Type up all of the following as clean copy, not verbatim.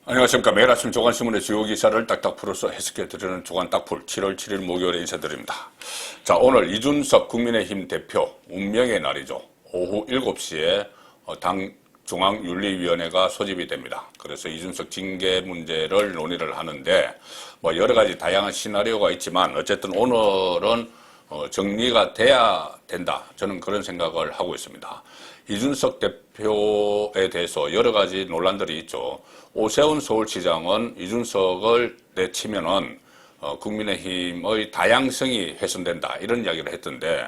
안녕하십니까. 매일 아침 조간신문의 주요 기사를 딱딱 풀어서 해석해드리는 조간 딱풀 7월 7일 목요일에 인사드립니다. 자, 오늘 이준석 국민의힘 대표 운명의 날이죠. 오후 7시에 당 중앙윤리위원회가 소집이 됩니다. 그래서 이준석 징계 문제를 논의를 하는데 뭐 여러 가지 다양한 시나리오가 있지만 어쨌든 오늘은 정리가 돼야 된다. 저는 그런 생각을 하고 있습니다. 이준석 대표에 대해서 여러 가지 논란들이 있죠. 오세훈 서울시장은 이준석을 내치면은 국민의힘의 다양성이 훼손된다. 이런 이야기를 했던데,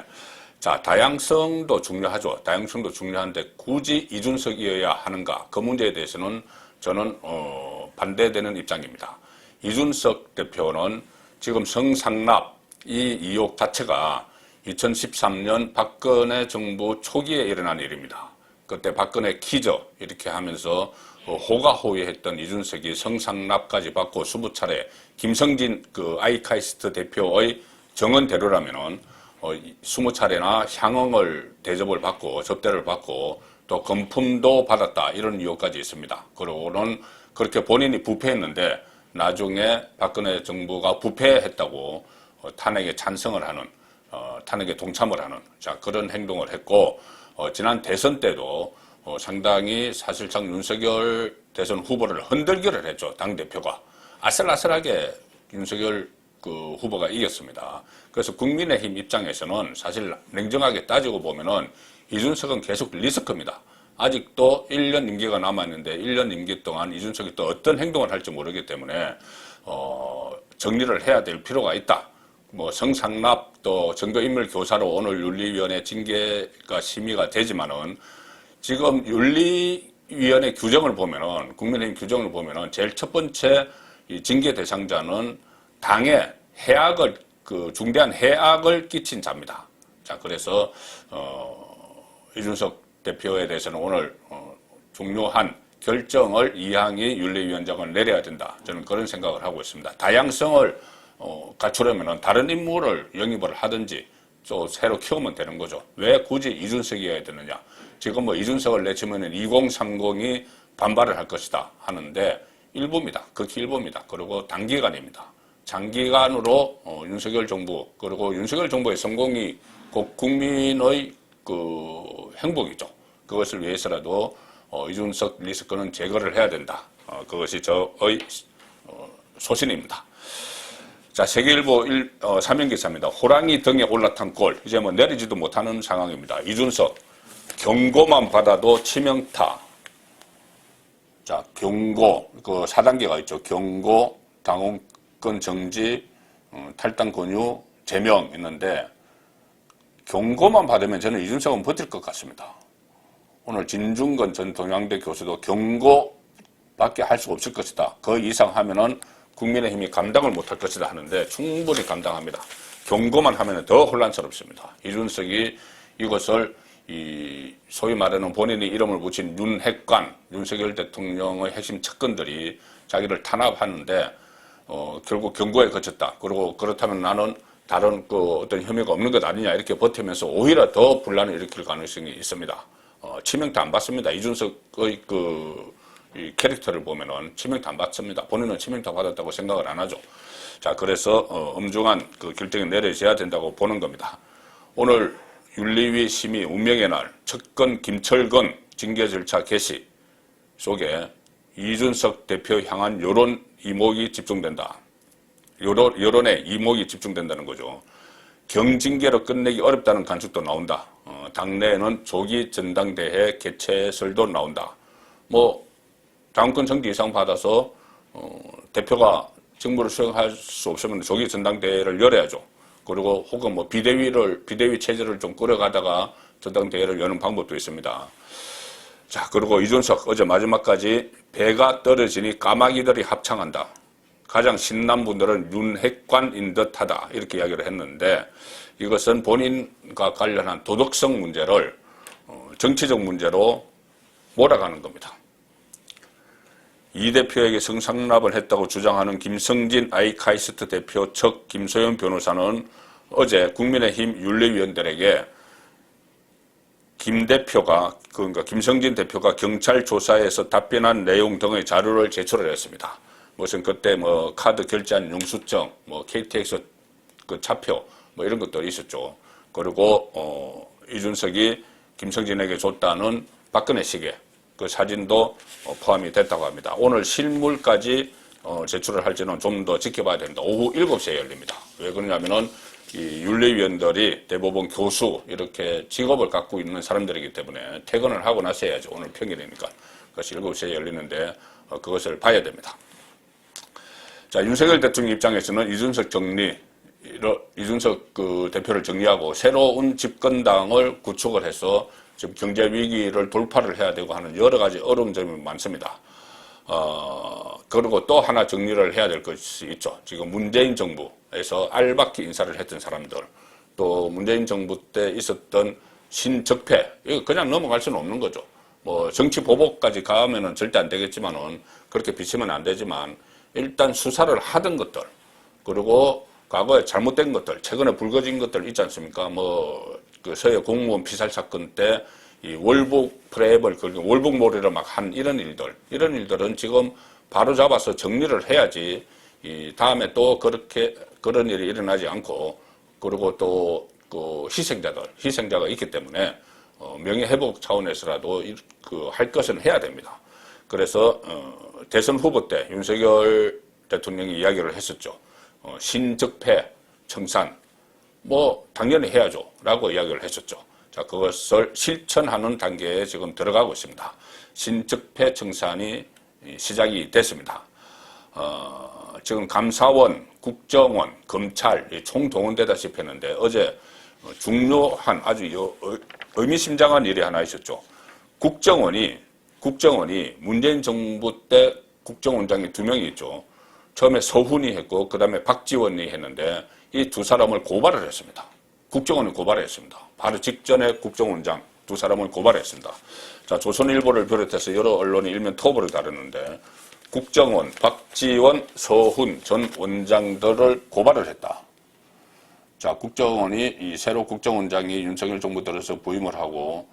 자, 다양성도 중요하죠. 다양성도 중요한데 굳이 이준석이어야 하는가? 그 문제에 대해서는 저는 반대되는 입장입니다. 이준석 대표는 지금 성상납 이 의혹 자체가 2013년 박근혜 정부 초기에 일어난 일입니다. 그때 박근혜 키저 이렇게 하면서 호가호위했던 이준석이 성상납까지 받고 20차례 김성진 아이카이스트 대표의 정언대로라면은 20차례나 향응을 대접을 받고 접대를 받고 또 금품도 받았다 이런 의혹까지 있습니다. 그러고는 그렇게 본인이 부패했는데 나중에 박근혜 정부가 부패했다고 탄핵에 찬성을 하는 탄핵에 동참을 하는 그런 행동을 했고 지난 대선 때도 상당히 사실상 윤석열 대선 후보를 흔들기를 했죠. 당대표가 아슬아슬하게 윤석열 후보가 이겼습니다. 그래서 국민의힘 입장에서는 사실 냉정하게 따지고 보면은 이준석은 계속 리스크입니다. 아직도 1년 임기가 남았는데 1년 임기 동안 이준석이 또 어떤 행동을 할지 모르기 때문에 정리를 해야 될 필요가 있다. 뭐 성상납 또 증거인멸교사로 오늘 윤리위원회 징계가 심의가 되지만은 지금 윤리위원회 규정을 보면은 국민의힘 규정을 보면은 제일 첫 번째 이 징계 대상자는 당에 해악을 중대한 해악을 끼친 자입니다. 자, 그래서 이준석 대표에 대해서는 오늘 중요한 결정을 이항희 윤리위원장은 내려야 된다. 저는 그런 생각을 하고 있습니다. 다양성을 갖추려면 다른 인물을 영입을 하든지 또 새로 키우면 되는 거죠. 왜 굳이 이준석이어야 되느냐. 지금 뭐 이준석을 내치면 2030이 반발을 할 것이다 하는데 일부입니다. 극히 일부입니다. 그리고 단기간입니다. 장기간으로 윤석열 정부 그리고 윤석열 정부의 성공이 곧 국민의 행복이죠. 그것을 위해서라도 이준석 리스크는 제거를 해야 된다. 그것이 저의 소신입니다. 자, 세계일보 3면 기사입니다. 호랑이 등에 올라탄 꼴. 이제 뭐 내리지도 못하는 상황입니다. 이준석 경고만 받아도 치명타. 자, 경고 4단계가 있죠. 경고, 당원권 정지, 탈당 권유, 제명 있는데 경고만 받으면 저는 이준석은 버틸 것 같습니다. 오늘 진중권 전 동양대 교수도 경고밖에 할 수 없을 것이다. 그 이상 하면은 국민의힘이 감당을 못할 것이다 하는데 충분히 감당합니다. 경고만 하면 더 혼란스럽습니다. 이준석이 이것을 소위 말하는 본인이 이름을 붙인 윤핵관, 윤석열 대통령의 핵심 측근들이 자기를 탄압하는데 결국 경고에 그쳤다. 그리고 그렇다면 나는 다른 어떤 혐의가 없는 것 아니냐 이렇게 버티면서 오히려 더 분란을 일으킬 가능성이 있습니다. 치명타 안 받습니다. 이준석의 이 캐릭터를 보면은 치명타 안 받습니다. 본인은 치명타 받았다고 생각을 안 하죠. 자, 그래서 엄중한 결정이 내려져야 된다고 보는 겁니다. 오늘 윤리위 심의 운명의 날 첫건 김철근 징계 절차 개시 속에 이준석 대표 향한 여론 이목이 집중된다. 여론에 이목이 집중된다는 거죠. 경징계로 끝내기 어렵다는 관측도 나온다. 당내에는 조기 전당대회 개최설도 나온다. 뭐 당권 정지 이상 받아서 대표가 직무를 수행할 수 없으면 조기 전당대회를 열어야죠. 그리고 혹은 뭐 비대위 체제를 좀 꾸려가다가 전당대회를 여는 방법도 있습니다. 자, 그리고 이준석 어제 마지막까지 배가 떨어지니 까마귀들이 합창한다. 가장 신난 분들은 윤핵관인 듯하다 이렇게 이야기를 했는데 이것은 본인과 관련한 도덕성 문제를 정치적 문제로 몰아가는 겁니다. 이 대표에게 성상납을 했다고 주장하는 김성진 아이카이스트 대표 측 김소연 변호사는 어제 국민의힘 윤리위원들에게 김 대표가, 그러니까 김성진 대표가 경찰 조사에서 답변한 내용 등의 자료를 제출을 했습니다. 무슨 그때 뭐 카드 결제한 영수증, 뭐 KTX 그 차표, 뭐 이런 것도 있었죠. 그리고 이준석이 김성진에게 줬다는 박근혜 시계 그 사진도 포함이 됐다고 합니다. 오늘 실물까지 제출을 할지는 좀 더 지켜봐야 됩니다. 오후 7시에 열립니다. 왜 그러냐면은 이 윤리위원들이 대법원 교수 이렇게 직업을 갖고 있는 사람들이기 때문에 퇴근을 하고 나서 해야죠. 오늘 평일이니까. 그래서 7시에 열리는데 그것을 봐야 됩니다. 자, 윤석열 대통령 입장에서는 이준석 그 대표를 정리하고 새로운 집권당을 구축을 해서 지금 경제 위기를 돌파를 해야 되고 하는 여러 가지 어려운 점이 많습니다. 그리고 또 하나 정리를 해야 될 것이 있죠. 지금 문재인 정부에서 알박기 인사를 했던 사람들, 또 문재인 정부 때 있었던 신적폐, 이거 그냥 넘어갈 수는 없는 거죠. 뭐 정치 보복까지 가면은 절대 안 되겠지만은 그렇게 비치면 안 되지만 일단 수사를 하던 것들, 그리고 과거에 잘못된 것들, 최근에 불거진 것들 있지 않습니까? 뭐 그 서해 공무원 피살 사건 때 이 월북 프레임을 걸고 월북몰이를 막 한 이런 일들은 지금 바로 잡아서 정리를 해야지 이 다음에 또 그런 일이 일어나지 않고, 그리고 또 그 희생자가 있기 때문에 명예회복 차원에서라도 할 것은 해야 됩니다. 그래서 대선 후보 때 윤석열 대통령이 이야기를 했었죠. 신적폐 청산 뭐 당연히 해야죠 라고 이야기를 했었죠. 자, 그것을 실천하는 단계에 지금 들어가고 있습니다. 신적폐 청산이 시작이 됐습니다. 지금 감사원, 국정원, 검찰 총동원되다시피 했는데 어제 중요한 아주 의미심장한 일이 하나 있었죠. 국정원이 문재인 정부 때 국정원장이 2명이 있죠. 처음에 서훈이 했고 그 다음에 박지원이 했는데 이 2사람을 고발을 했습니다. 국정원을 고발했습니다. 바로 직전에 국정원장 2사람을 고발했습니다. 자, 조선일보를 비롯해서 여러 언론이 일면 톱으로 다루는데 국정원, 박지원, 서훈 전 원장들을 고발을 했다. 자, 국정원이 이 새로 국정원장이 윤석열 정부 들어서 부임을 하고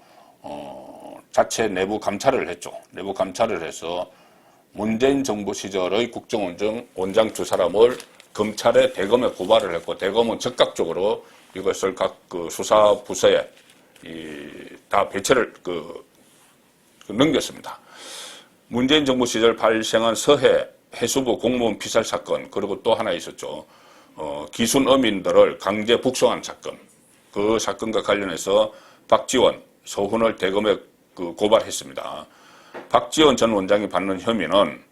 자체 내부 감찰을 했죠. 내부 감찰을 해서 문재인 정부 시절의 국정원장 2사람을 검찰에 대검에 고발을 했고 대검은 즉각적으로 이것을 각 그 수사 부서에 다 배치를 넘겼습니다. 문재인 정부 시절 발생한 서해 해수부 공무원 피살 사건, 그리고 또 하나 있었죠. 기순 어민들을 강제 북송한 사건. 그 사건과 관련해서 박지원, 서훈을 대검에 고발했습니다. 박지원 전 원장이 받는 혐의는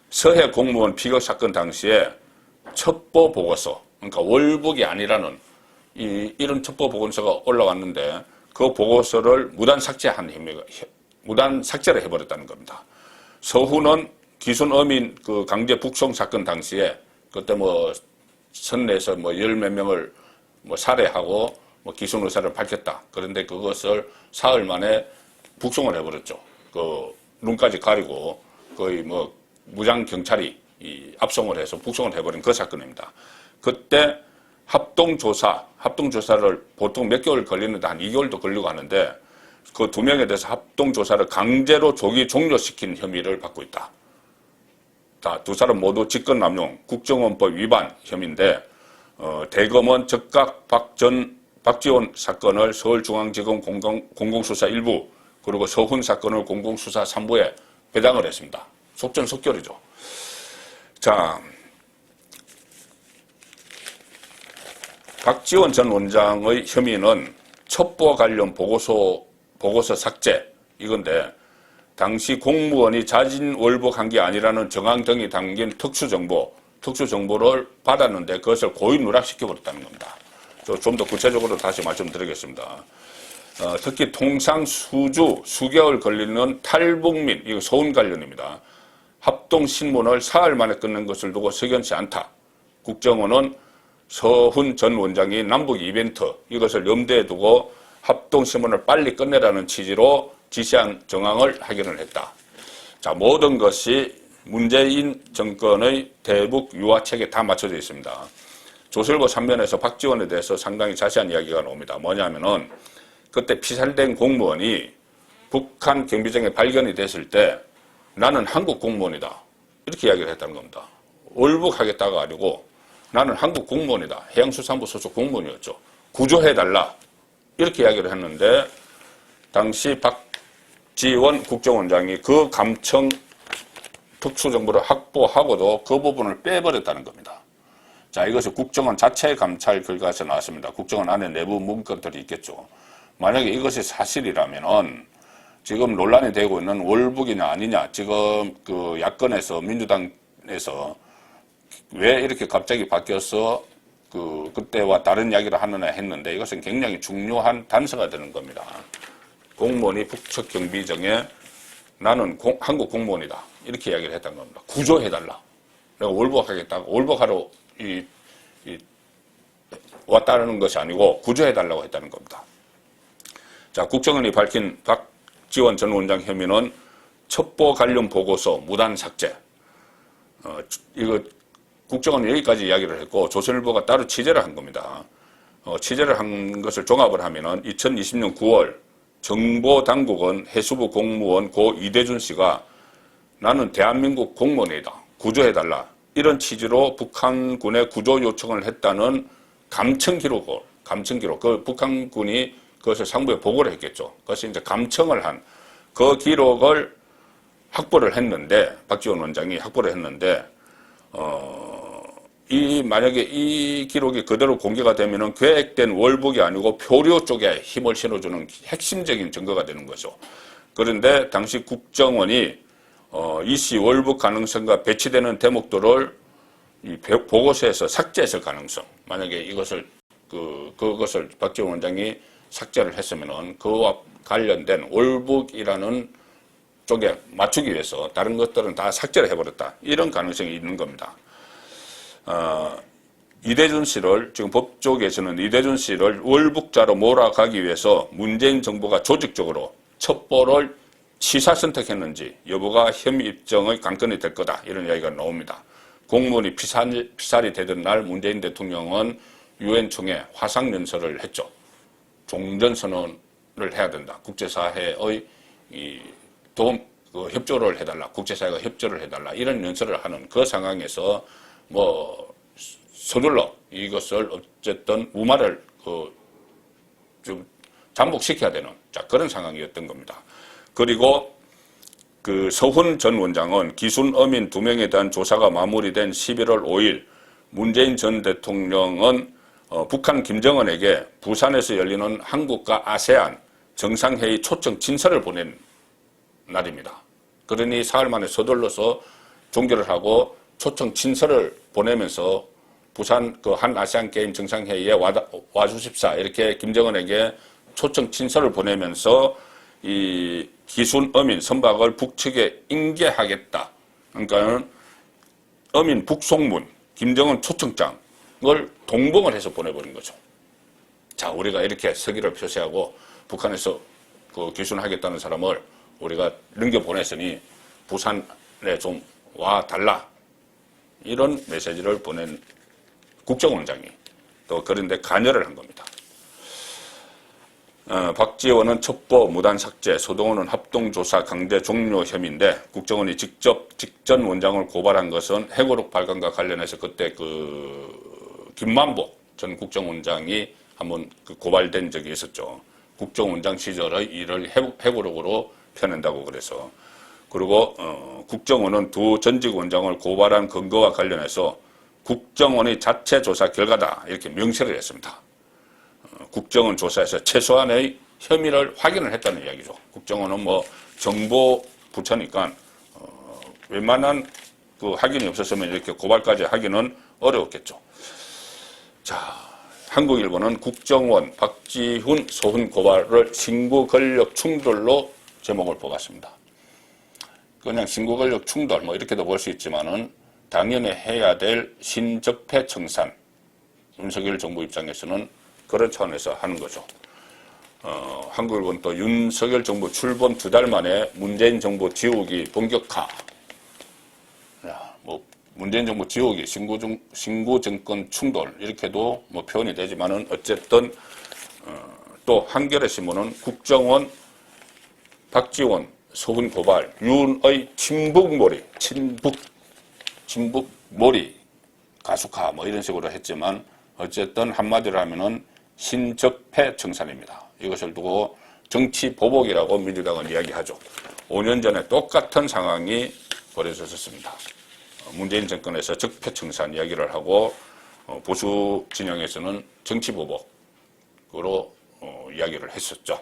서해 공무원 피격 사건 당시에 첩보 보고서, 그러니까 월북이 아니라는 이런 첩보 보고서가 올라왔는데 그 보고서를 무단 삭제를 해버렸다는 겁니다. 서훈은 기순 어민 그 강제 북송 사건 당시에 그때 뭐 선내에서 뭐 10몇 명을 뭐 살해하고 뭐 기순 의사를 밝혔다. 그런데 그것을 사흘 만에 북송을 해버렸죠. 그 눈까지 가리고 거의 뭐 무장 경찰이 압송을 해서 북송을 해버린 그 사건입니다. 그때 합동조사를 보통 몇 개월 걸리는데 한 2개월도 걸리고 하는데 그 2명에 대해서 합동조사를 강제로 조기 종료시킨 혐의를 받고 있다. 자, 2사람 모두 직권남용, 국정원법 위반 혐의인데 대검은 즉각 박지원 사건을 서울중앙지검 공공수사 1부 그리고 서훈 사건을 공공수사 3부에 배당을 했습니다. 속전속결이죠. 자, 박지원 전 원장의 혐의는 첩보와 관련 보고서 삭제 이건데 당시 공무원이 자진 월북한 게 아니라는 정황 등이 담긴 특수정보를 받았는데 그것을 고의 누락시켜버렸다는 겁니다. 좀 더 구체적으로 다시 말씀드리겠습니다. 특히 통상 수개월 걸리는 탈북민, 이거 서훈 관련입니다. 합동신문을 사흘 만에 끝낸 것을 두고 석연치 않다. 국정원은 서훈 전 원장이 남북 이벤트 이것을 염두에 두고 합동신문을 빨리 끝내라는 취지로 지시한 정황을 확인을 했다. 자, 모든 것이 문재인 정권의 대북 유화책에 다 맞춰져 있습니다. 조선일보 3면에서 박지원에 대해서 상당히 자세한 이야기가 나옵니다. 뭐냐면은 그때 피살된 공무원이 북한 경비정에 발견이 됐을 때 나는 한국 공무원이다. 이렇게 이야기를 했다는 겁니다. 월북하겠다가 아니고 나는 한국 공무원이다. 해양수산부 소속 공무원이었죠. 구조해달라. 이렇게 이야기를 했는데 당시 박지원 국정원장이 그 감청 특수정보를 확보하고도 그 부분을 빼버렸다는 겁니다. 자, 이것이 국정원 자체 감찰 결과에서 나왔습니다. 국정원 안에 내부 문건들이 있겠죠. 만약에 이것이 사실이라면은 지금 논란이 되고 있는 월북이냐 아니냐, 지금 그 야권에서 민주당에서 왜 이렇게 갑자기 바뀌어서 그때와 다른 이야기를 하느냐 했는데 이것은 굉장히 중요한 단서가 되는 겁니다. 공무원이 북측 경비정에 나는 한국 공무원이다. 이렇게 이야기를 했다는 겁니다. 구조해달라. 내가 월북하겠다고, 월북하러 왔다는 것이 아니고 구조해달라고 했다는 겁니다. 자, 국정원이 밝힌 박지원 전 원장 혐의는 첩보 관련 보고서 무단 삭제. 이거 국정원은 여기까지 이야기를 했고 조선일보가 따로 취재를 한 겁니다. 취재를 한 것을 종합을 하면은 2020년 9월 정보당국은 해수부 공무원 고 이대준 씨가 나는 대한민국 공무원이다. 구조해달라. 이런 취지로 북한군에 구조 요청을 했다는 감청 기록, 그 북한군이 그것을 상부에 보고를 했겠죠. 그것이 이제 감청을 한 그 기록을 확보를 했는데, 박지원 원장이 확보를 했는데, 만약에 이 기록이 그대로 공개가 되면은 계획된 월북이 아니고 표류 쪽에 힘을 실어주는 핵심적인 증거가 되는 거죠. 그런데 당시 국정원이 이씨 월북 가능성과 배치되는 대목들을 이 보고서에서 삭제했을 가능성. 만약에 이것을 그것을 박지원 원장이 삭제를 했으면은 그와 관련된 월북이라는 쪽에 맞추기 위해서 다른 것들은 다 삭제를 해버렸다. 이런 가능성이 있는 겁니다. 이대준 씨를 지금 법조계에서는 이대준 씨를 월북자로 몰아가기 위해서 문재인 정부가 조직적으로 첩보를 시사 선택했는지 여부가 혐의 입증의 관건이 될 거다. 이런 이야기가 나옵니다. 공무원이 피살이 되던 날 문재인 대통령은 유엔 총회 화상연설을 했죠. 종전선언을 해야 된다. 국제사회의 협조를 해달라. 국제사회가 협조를 해달라. 이런 연설을 하는 그 상황에서 서둘러 이것을 어쨌든 무마를 좀 잠복시켜야 되는 그런 상황이었던 겁니다. 그리고 서훈 전 원장은 기순 어민 2명에 대한 조사가 마무리된 11월 5일 문재인 전 대통령은 북한 김정은에게 부산에서 열리는 한국과 아세안 정상회의 초청 친서를 보낸 날입니다. 그러니 사흘 만에 서둘러서 종결을 하고 초청 친서를 보내면서 부산 한 아시안 게임 정상회의에 와주십사 이렇게 김정은에게 초청 친서를 보내면서 이 기순 어민 선박을 북측에 인계하겠다. 그러니까 어민 북송문 김정은 초청장을 동봉을 해서 보내버린 거죠. 자, 우리가 이렇게 서기를 표시하고 북한에서 기순하겠다는 사람을 우리가 넘겨보냈으니 부산에 좀 와달라. 이런 메시지를 보낸 국정원장이 또 그런데 관여를 한 겁니다. 박지원은 첩보 무단 삭제, 서동훈은 합동조사 강제 종료 혐의인데 국정원이 직전 원장을 고발한 것은 해고록 발간과 관련해서 그때 김만복 전 국정원장이 한번 고발된 적이 있었죠. 국정원장 시절의 일을 해고록으로 펴낸다고 그래서. 그리고 국정원은 두 전직 원장을 고발한 근거와 관련해서 국정원의 자체 조사 결과다 이렇게 명시를 했습니다. 국정원 조사에서 최소한의 혐의를 확인을 했다는 이야기죠. 국정원은 정보 부처니까 웬만한 확인이 없었으면 이렇게 고발까지 하기는 어려웠겠죠. 자, 한국일보는 국정원 박지훈 서훈 고발을 신구 권력 충돌로 제목을 뽑았습니다. 그냥 신구 권력 충돌 이렇게도 볼 수 있지만은 당연히 해야 될 신적폐 청산. 윤석열 정부 입장에서는 그런 차원에서 하는 거죠. 한국일보는 또 윤석열 정부 출범 2달 만에 문재인 정부 지우기 본격화. 문재인 정부 지우기, 신구 정권 충돌 이렇게도 표현이 되지만은 어쨌든 또 한겨레 신문은 국정원 박지원 서훈 고발, 윤의 친북몰이, 친북몰이 가속화 뭐 이런 식으로 했지만 어쨌든 한마디로 하면은 신적폐 청산입니다. 이것을 두고 정치 보복이라고 민주당은 이야기하죠. 5년 전에 똑같은 상황이 벌어졌었습니다. 문재인 정권에서 적폐 청산 이야기를 하고 보수 진영에서는 정치 보복으로 이야기를 했었죠.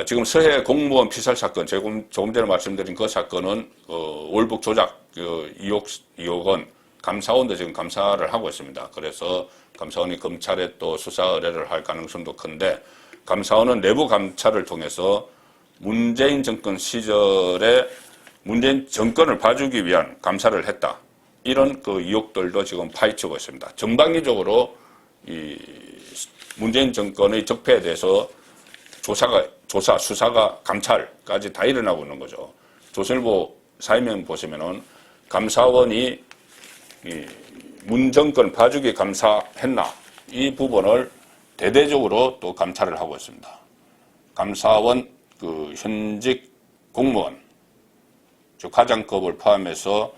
지금 서해 공무원 피살 사건, 조금 전에 말씀드린 그 사건은 월북 조작 의혹은 감사원도 지금 감사를 하고 있습니다. 그래서 감사원이 검찰에 또 수사 의뢰를 할 가능성도 큰데, 감사원은 내부 감찰을 통해서 문재인 정권 시절에 문재인 정권을 봐주기 위한 감사를 했다, 이런 그 의혹들도 지금 파헤치고 있습니다. 전방위적으로 이 문재인 정권의 적폐에 대해서 수사가 감찰까지 다 일어나고 있는 거죠. 조선일보 사회면 보시면은 감사원이 문 정권 봐주기 감사했나, 이 부분을 대대적으로 또 감찰을 하고 있습니다. 감사원 그 현직 공무원, 즉 과장급을 포함해서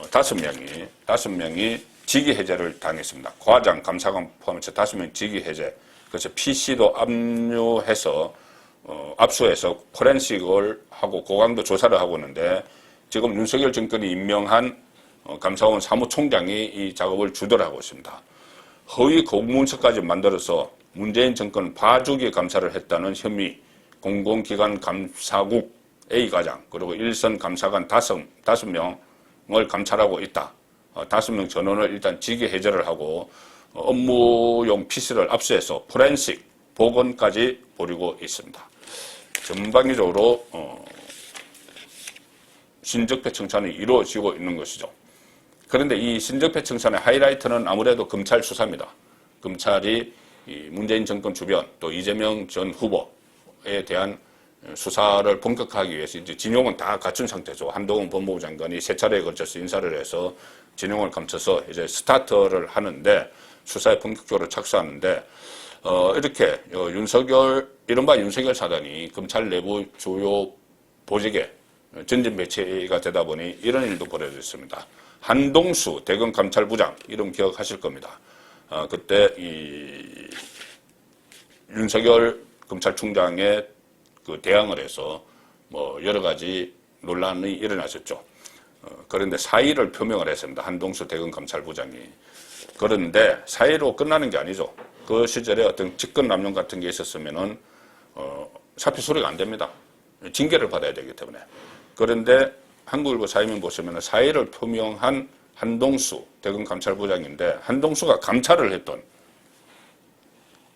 5명이 직위 해제를 당했습니다. 과장, 감사관 포함해서 5명 직위 해제. 그래서 PC도 압류해서 압수해서 포렌식을 하고 고강도 조사를 하고 있는데, 지금 윤석열 정권이 임명한 감사원 사무총장이 이 작업을 주도를 하고 있습니다. 허위 공문서까지 만들어서 문재인 정권 봐주기 감사를 했다는 혐의, 공공기관 감사국 A과장, 그리고 일선 감사관 5명을 감찰하고 있다. 5명 전원을 일단 직위 해제를 하고 업무용 PC를 압수해서 포렌식 복원까지 벌이고 있습니다. 전방위적으로 신적폐 청산이 이루어지고 있는 것이죠. 그런데 이 신적폐 청산의 하이라이트는 아무래도 검찰 수사입니다. 검찰이 이 문재인 정권 주변, 또 이재명 전 후보에 대한 수사를 본격화하기 위해서 이제 진용은 다 갖춘 상태죠. 한동훈 법무부 장관이 3차례에 걸쳐서 인사를 해서 진용을 감춰서 이제 스타트를 하는데, 수사에 본격적으로 착수하는데, 이렇게 이른바 윤석열 사단이 검찰 내부 주요 보직에 전진 배치가 되다 보니 이런 일도 벌어졌습니다. 한동수 대검 감찰부장, 이름 기억하실 겁니다. 그때 이 윤석열 검찰총장의 그 대항을 해서 뭐 여러 가지 논란이 일어났었죠. 그런데 사의를 표명을 했습니다. 한동수 대검 감찰부장이. 그런데 사의로 끝나는 게 아니죠. 그 시절에 어떤 직권 남용 같은 게 있었으면은 사표 수리가 안 됩니다. 징계를 받아야 되기 때문에. 그런데 한국일보 사회면 보시면 사의를 표명한 한동수 대검 감찰부장인데, 한동수가 감찰을 했던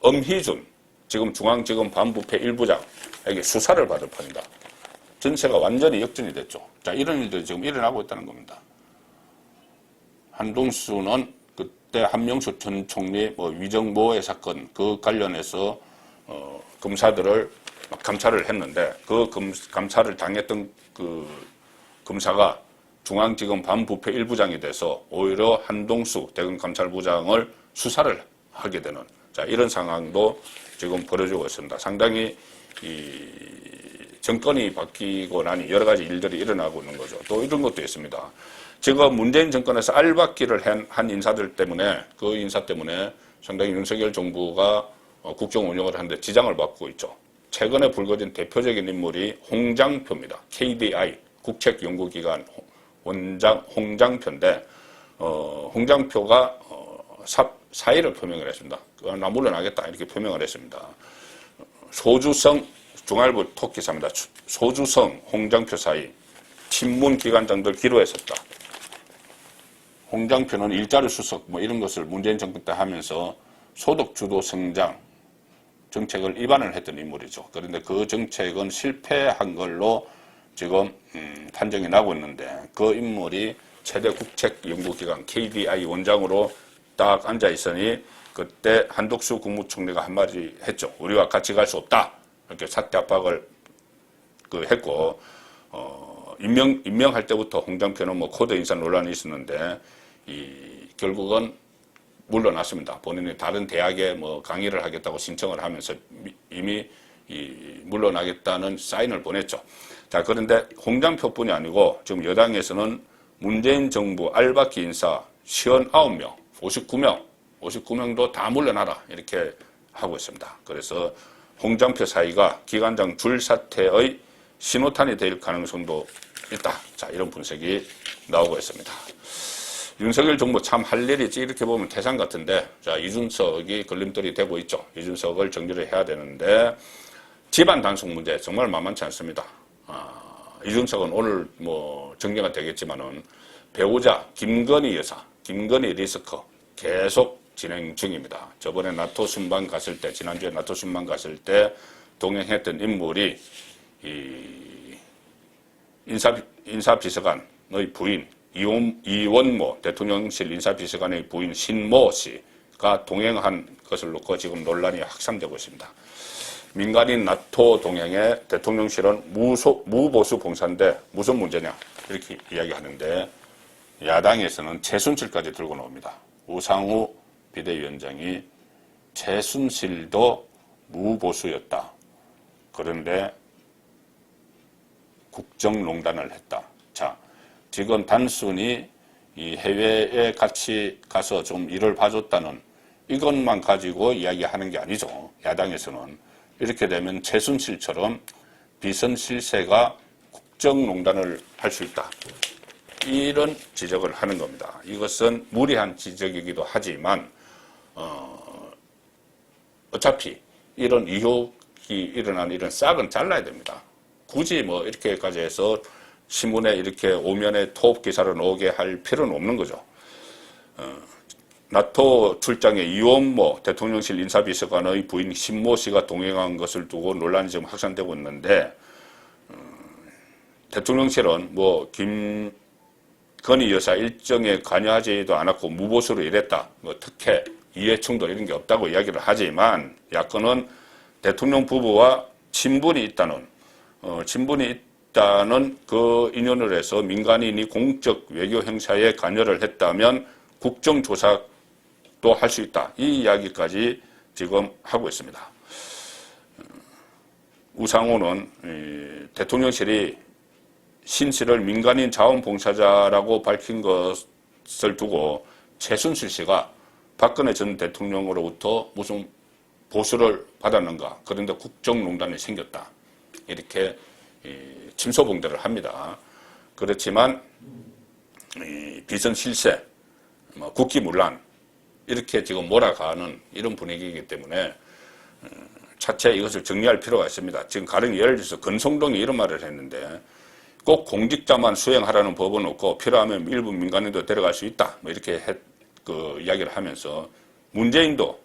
엄희준 지금 중앙지검 반부패 1부장에게 수사를 받을 판이다. 전세가 완전히 역전이 됐죠. 자, 이런 일들이 지금 일어나고 있다는 겁니다. 한동수는 그때 한명숙 전 총리 위정모해 사건 그 관련해서 검사들을 막 감찰을 했는데, 그 감찰을 당했던 그 검사가 중앙지검 반부패 1부장이 돼서 오히려 한동수 대검 감찰부장을 수사를 하게 되는, 자, 이런 상황도 지금 벌어지고 있습니다. 상당히 이 정권이 바뀌고 나니 여러 가지 일들이 일어나고 있는 거죠. 또 이런 것도 있습니다. 지금 문재인 정권에서 알박기를 한 인사들 때문에, 그 인사 때문에 상당히 윤석열 정부가 국정 운영을 하는데 지장을 받고 있죠. 최근에 불거진 대표적인 인물이 홍장표입니다. KDI 국책연구기관 원장 홍장표인데, 홍장표가 사의를 표명을 했습니다. 나 물러나겠다, 이렇게 표명을 했습니다. 소주성, 중앙일보 톡기사입니다. 소주성 홍장표 사의, 친문 기관장들 기로했었다. 홍장표는 일자리 수석 이런 것을 문재인 정권 때 하면서 소득 주도 성장 정책을 입안을 했던 인물이죠. 그런데 그 정책은 실패한 걸로 지금 판정이 나고 있는데, 그 인물이 최대 국책연구기관 KDI 원장으로 딱 앉아 있으니, 그때 한덕수 국무총리가 한마디 했죠. 우리와 같이 갈 수 없다, 이렇게 사퇴 압박을 했고, 임명할 때부터 홍장표는 코드 인사 논란이 있었는데, 결국은 물러났습니다. 본인이 다른 대학에 뭐 강의를 하겠다고 신청을 하면서 이미 물러나겠다는 사인을 보냈죠. 자, 그런데 홍장표뿐이 아니고 지금 여당에서는 문재인 정부 알바키 인사 59명, 59명도 다 물러나라 이렇게 하고 있습니다. 그래서 홍장표 사이가 기관장 줄 사퇴의 신호탄이 될 가능성도 있다. 자, 이런 분석이 나오고 있습니다. 윤석열 정부 참 할 일이 이렇게 보면 태산 같은데, 자, 이준석이 걸림돌이 되고 있죠. 이준석을 정리를 해야 되는데, 집안 단속 문제 정말 만만치 않습니다. 이준석은 오늘 뭐 정리가 되겠지만은 배우자 김건희 여사, 김건희 리스크 계속 진행 중입니다. 저번에 나토 순방 갔을 때, 지난주에 나토 순방 갔을 때 동행했던 인물이 이 인사비서관의 부인 이원모 대통령실 인사비서관의 부인 신모 씨가 동행한 것을 놓고 지금 논란이 확산되고 있습니다. 민간인 나토 동행에 대통령실은 무보수 봉사인데 무슨 문제냐 이렇게 이야기하는데 야당에서는 최순실까지 들고 나옵니다. 우상호 비대위원장이 최순실도 무보수였다. 그런데 국정농단을 했다. 자, 지금 단순히 이 해외에 같이 가서 좀 일을 봐줬다는 이것만 가지고 이야기하는 게 아니죠. 야당에서는 이렇게 되면 최순실처럼 비선실세가 국정농단을 할 수 있다. 이런 지적을 하는 겁니다. 이것은 무리한 지적이기도 하지만 어차피 이런 의혹이 일어난 이런 싹은 잘라야 됩니다. 굳이 뭐 이렇게까지 해서 신문에 이렇게 오면에 토업 기사를 나오게 할 필요는 없는 거죠. 나토 출장에 이원모 대통령실 인사비서관의 부인 신모 씨가 동행한 것을 두고 논란이 지금 확산되고 있는데 대통령실은 뭐 김건희 여사 일정에 관여하지도 않았고 무보수로 일했다. 뭐 특혜, 이해충돌 이런 게 없다고 이야기를 하지만 야권은 대통령 부부와 친분이 있다는 그 인연을 해서 민간인이 공적 외교 행사에 관여를 했다면 국정조사도 할 수 있다. 이 이야기까지 지금 하고 있습니다. 우상호는 대통령실이 신 씨를 민간인 자원봉사자라고 밝힌 것을 두고 최순실 씨가 박근혜 전 대통령으로부터 무슨 보수를 받았는가. 그런데 국정농단이 생겼다. 이렇게 침소봉대를 합니다. 그렇지만 비선실세, 국기문란 이렇게 지금 몰아가는 이런 분위기이기 때문에 차차 이것을 정리할 필요가 있습니다. 지금 가령 예를 들어서 권성동이 이런 말을 했는데 꼭 공직자만 수행하라는 법은 없고 필요하면 일부 민간인도 데려갈 수 있다. 뭐 이렇게 이야기를 하면서 문재인도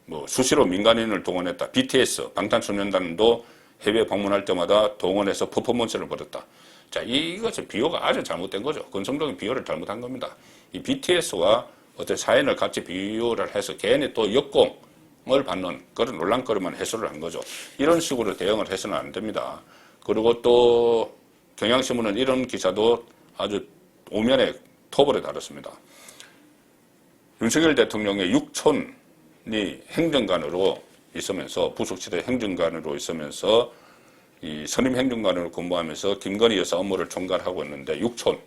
뭐 수시로 민간인을 동원했다. BTS 방탄소년단도 해외 방문할 때마다 동원해서 퍼포먼스를 벌였다. 자, 이것은 비유가 아주 잘못된 거죠. 권성동이 비유를 잘못한 겁니다. 이 BTS와 어떤 사연을 같이 비유를 해서 괜히 또 역공을 받는 그런 논란거리만 해소를 한 거죠. 이런 식으로 대응을 해서는 안 됩니다. 그리고 또 경향신문은 이런 기사도 아주 오면에 토벌에 달았습니다. 윤석열 대통령의 육촌이 행정관으로 있으면서 부속실의 행정관으로 있으면서 이 선임 행정관으로 근무하면서 김건희 여사 업무를 총괄하고 있는데 육촌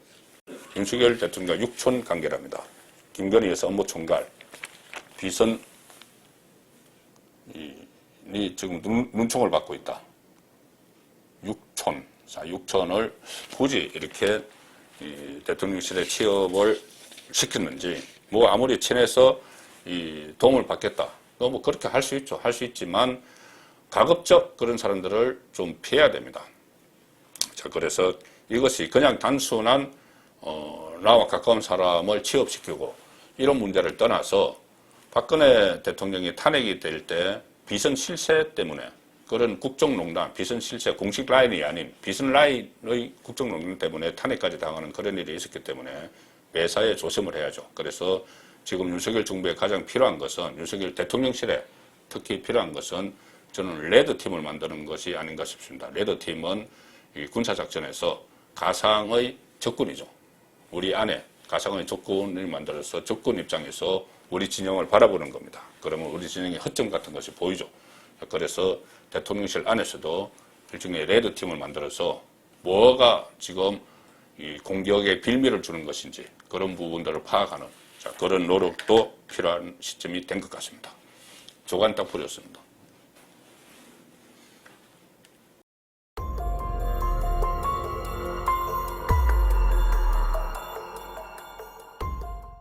윤석열 대통령과 육촌 관계랍니다. 김건희 여사 업무 총괄 비선이 지금 눈총을 받고 있다. 육촌, 자 육촌을 굳이 이렇게 대통령실에 취업을 시켰는지 뭐 아무리 친해서 도움을 받겠다. 뭐 그렇게 할 수 있죠. 할 수 있지만 가급적 그런 사람들을 좀 피해야 됩니다. 자, 그래서 이것이 그냥 단순한 나와 가까운 사람을 취업시키고 이런 문제를 떠나서 박근혜 대통령이 탄핵이 될 때 비선 실세 때문에 그런 국정농단, 비선 실세 공식 라인이 아닌 비선 라인의 국정농단 때문에 탄핵까지 당하는 그런 일이 있었기 때문에 매사에 조심을 해야죠. 그래서 지금 윤석열 정부에 가장 필요한 것은 윤석열 대통령실에 특히 필요한 것은 저는 레드팀을 만드는 것이 아닌가 싶습니다. 레드팀은 이 군사작전에서 가상의 적군이죠. 우리 안에 가상의 조건을 만들어서 조건 입장에서 우리 진영을 바라보는 겁니다. 그러면 우리 진영의 허점 같은 것이 보이죠. 그래서 대통령실 안에서도 일종의 레드팀을 만들어서 뭐가 지금 이 공격에 빌미를 주는 것인지 그런 부분들을 파악하는 그런 노력도 필요한 시점이 된 것 같습니다. 조간 딱 부렸습니다.